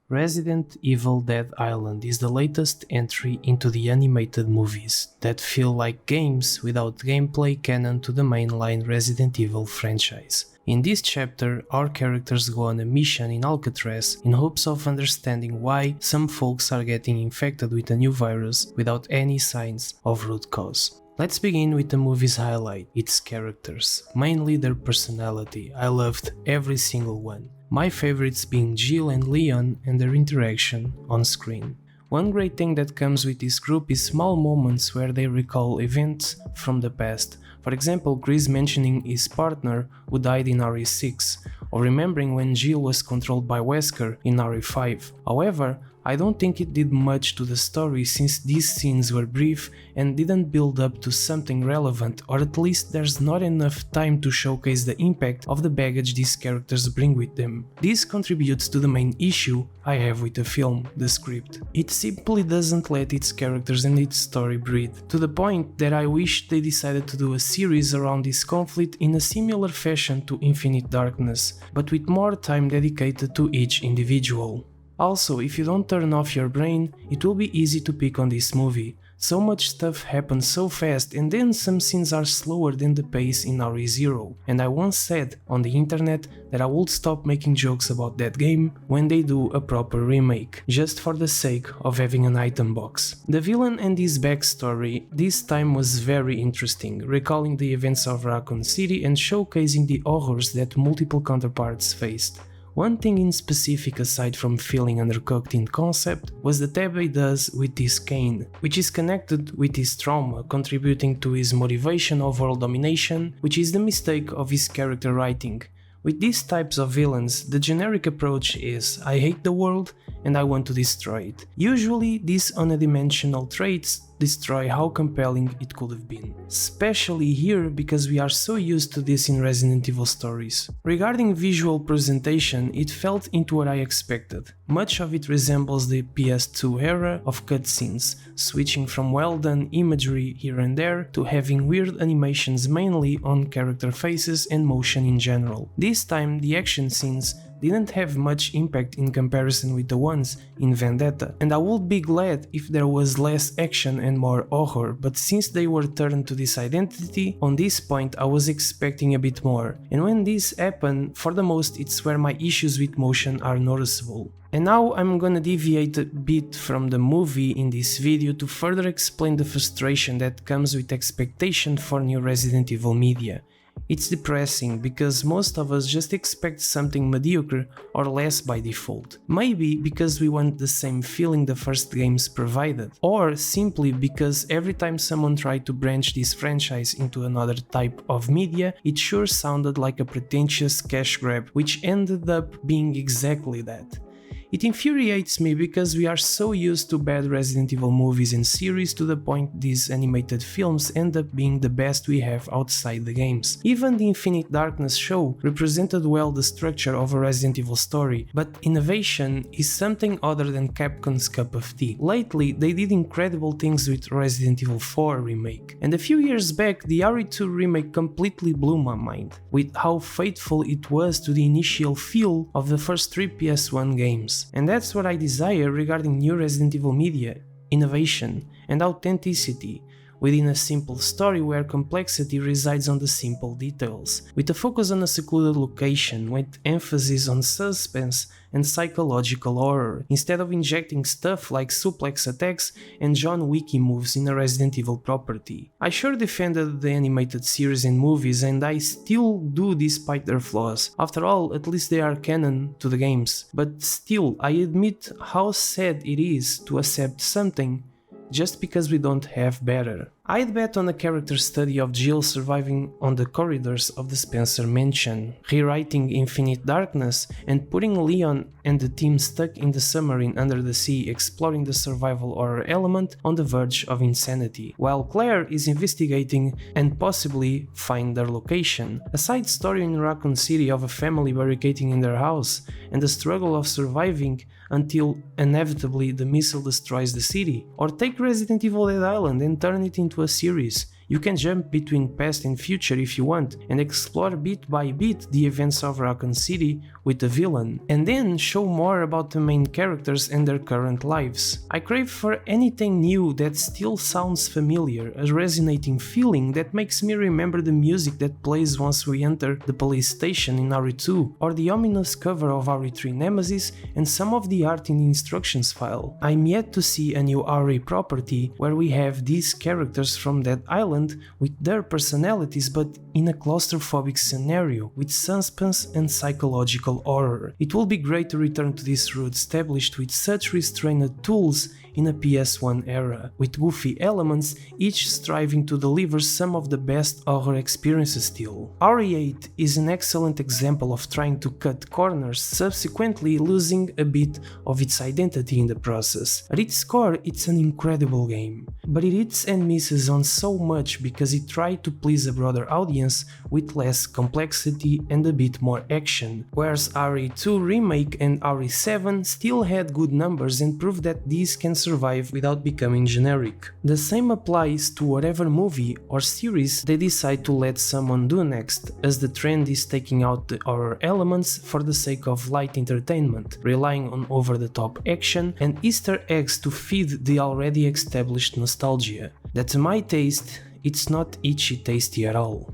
Resident Evil Dead Island is the latest entry into the animated movies that feel like games without gameplay canon to the mainline Resident Evil franchise. In this chapter, our characters go on a mission in Alcatraz in hopes of understanding why some folks are getting infected with a new virus without any signs of root cause. Let's begin with the movie's highlight, its characters, mainly their personality. I loved every single one. My favorites being Jill and Leon and their interaction on screen. One great thing that comes with this group is small moments where they recall events from the past. For example, Chris mentioning his partner who died in RE6, or remembering when Jill was controlled by Wesker in RE5. However, I don't think it did much to the story since these scenes were brief and didn't build up to something relevant, or at least there's not enough time to showcase the impact of the baggage these characters bring with them. This contributes to the main issue I have with the film, the script. It simply doesn't let its characters and its story breathe, to the point that I wish they decided to do a series around this conflict in a similar fashion to Infinite Darkness, but with more time dedicated to each individual. Also, if you don't turn off your brain, it will be easy to pick on this movie. So much stuff happens so fast, and then some scenes are slower than the pace in RE0, and I once said on the internet that I would stop making jokes about that game when they do a proper remake, just for the sake of having an item box. The villain and his backstory this time was very interesting, recalling the events of Raccoon City and showcasing the horrors that multiple counterparts faced. One thing in specific aside from feeling undercooked in concept was the Tebey does with his cane, which is connected with his trauma, contributing to his motivation of world domination, which is the mistake of his character writing. With these types of villains, the generic approach is I hate the world and I want to destroy it. Usually these unidimensional traits destroy how compelling it could have been. Especially here because we are so used to this in Resident Evil stories. Regarding visual presentation, it felt into what I expected. Much of it resembles the PS2 era of cutscenes, switching from well-done imagery here and there to having weird animations mainly on character faces and motion in general. This time the action scenes didn't have much impact in comparison with the ones in Vendetta, and I would be glad if there was less action and more horror, but since they were turned to this identity, on this point I was expecting a bit more, and when this happened, for the most it's where my issues with motion are noticeable. And now I'm gonna deviate a bit from the movie in this video to further explain the frustration that comes with expectation for new Resident Evil media. It's depressing because most of us just expect something mediocre or less by default. Maybe because we want the same feeling the first games provided, or simply because every time someone tried to branch this franchise into another type of media, it sure sounded like a pretentious cash grab, which ended up being exactly that. It infuriates me because we are so used to bad Resident Evil movies and series to the point these animated films end up being the best we have outside the games. Even the Infinite Darkness show represented well the structure of a Resident Evil story, but innovation is something other than Capcom's cup of tea. Lately, they did incredible things with Resident Evil 4 remake, and a few years back the RE2 remake completely blew my mind, with how faithful it was to the initial feel of the first three PS1 games. And that's what I desire regarding new Resident Evil media: innovation and authenticity within a simple story where complexity resides on the simple details, with a focus on a secluded location with emphasis on suspense and psychological horror, instead of injecting stuff like suplex attacks and John Wicky moves in a Resident Evil property. I sure defended the animated series and movies, and I still do despite their flaws. After all, at least they are canon to the games. But still, I admit how sad it is to accept something just because we don't have better. I'd bet on a character study of Jill surviving on the corridors of the Spencer Mansion, rewriting Infinite Darkness, and putting Leon and the team stuck in the submarine under the sea exploring the survival horror element on the verge of insanity, while Claire is investigating and possibly find their location. A side story in Raccoon City of a family barricading in their house, and the struggle of surviving until inevitably the missile destroys the city. Or take Resident Evil Dead Island and turn it into a series. You can jump between past and future if you want, and explore bit by bit the events of Raccoon City with the villain, and then show more about the main characters and their current lives. I crave for anything new that still sounds familiar, a resonating feeling that makes me remember the music that plays once we enter the police station in RE2, or the ominous cover of RE3 Nemesis and some of the art in the instructions file. I'm yet to see a new RE property where we have these characters from Dead Island with their personalities but in a claustrophobic scenario with suspense and psychological horror. It will be great to return to this route established with such restrained tools in a PS1 era, with goofy elements, each striving to deliver some of the best horror experiences still. RE8 is an excellent example of trying to cut corners, subsequently losing a bit of its identity in the process. At its core, it's an incredible game, but it hits and misses on so much because it tried to please a broader audience with less complexity and a bit more action, whereas RE2 Remake and RE7 still had good numbers and proved that these can survive without becoming generic. The same applies to whatever movie or series they decide to let someone do next, as the trend is taking out the horror elements for the sake of light entertainment, relying on over-the-top action and Easter eggs to feed the already established nostalgia. That to my taste, it's not itchy tasty at all.